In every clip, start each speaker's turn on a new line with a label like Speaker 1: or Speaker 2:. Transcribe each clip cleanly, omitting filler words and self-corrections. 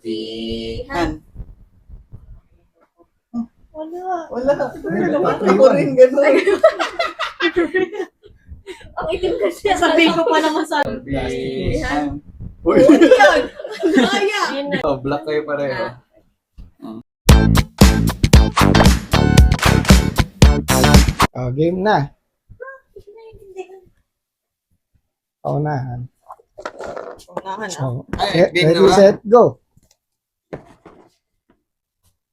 Speaker 1: sinasabihan.
Speaker 2: Wala.
Speaker 1: Ako rin gano'n.
Speaker 2: Ang itim kasi. Sabihin ko pa naman sa...
Speaker 1: Sabihan.
Speaker 2: Uy, yan! Kaya!
Speaker 1: Oh, black kayo pareho.
Speaker 3: Game na. Paunahan.
Speaker 2: Unahan
Speaker 3: So,
Speaker 1: Ay, game na
Speaker 3: ready,
Speaker 1: ba?
Speaker 3: set, go.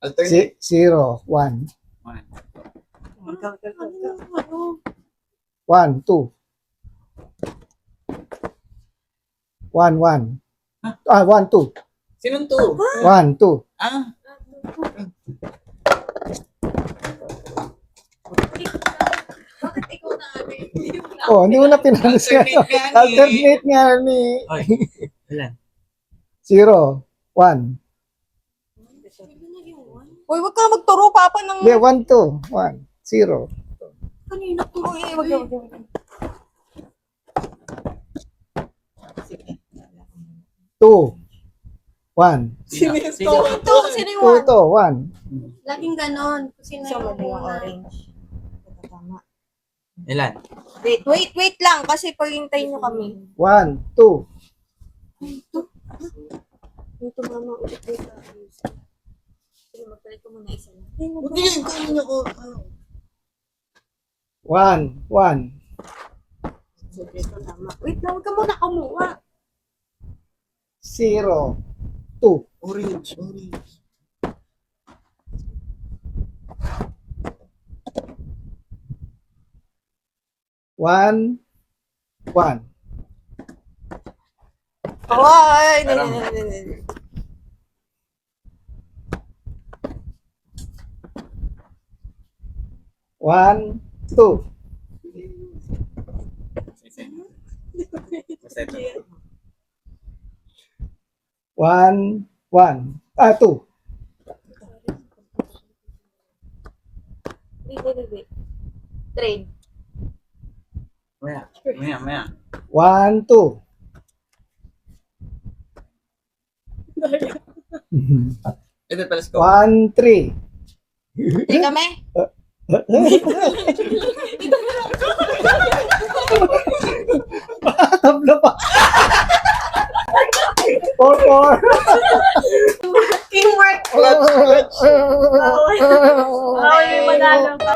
Speaker 1: Alternate.
Speaker 3: 0, 1.
Speaker 1: One.
Speaker 3: 1, 2. 1, 1. 1, 2.
Speaker 1: Sinong to?
Speaker 3: 1, 2.
Speaker 1: Ah,
Speaker 2: Bakit ikaw na
Speaker 3: Oh, hindi mo na pinalo siya.
Speaker 1: Alternate nga ni.
Speaker 3: Alternate nga ni
Speaker 1: Oy, ilan?
Speaker 3: 0, 1.
Speaker 2: Uy, wag ka magturo, Papa, ng...
Speaker 3: Hindi, 1, 2. 1, 0.
Speaker 2: Kanina turo eh. Wag.
Speaker 3: 2, 1.
Speaker 1: Sino?
Speaker 2: Ito, sino yung
Speaker 3: 2 to, 1.
Speaker 2: Laging ganon. Sino yung orange? Tama.
Speaker 1: Ilan?
Speaker 2: Wait lang. Kasi paghintayin nyo kami.
Speaker 3: 1, 2.
Speaker 2: Ito, mama. Ulit ko sa... Sige, magpalit ko muna isa lang.
Speaker 1: Hindi yun, kunin niyo ko.
Speaker 3: 1, 1.
Speaker 2: Ito, tama. Wait lang, huwag ka muna kumuha.
Speaker 3: 0, 2.
Speaker 1: Orange.
Speaker 3: 1, 1.
Speaker 2: Ay,
Speaker 1: Parang-
Speaker 2: hindi.
Speaker 3: 1, 2.
Speaker 1: Basta ito.
Speaker 3: 1, 1. 2.
Speaker 2: Wait. Trade.
Speaker 1: Maya.
Speaker 3: 1, 2.
Speaker 1: Ito, palas ko.
Speaker 3: 1, 3.
Speaker 2: Hindi kami?
Speaker 3: Tablo pa. 4, 4.
Speaker 2: Teamwork!
Speaker 3: Oh,
Speaker 2: Bawal may manalo pa.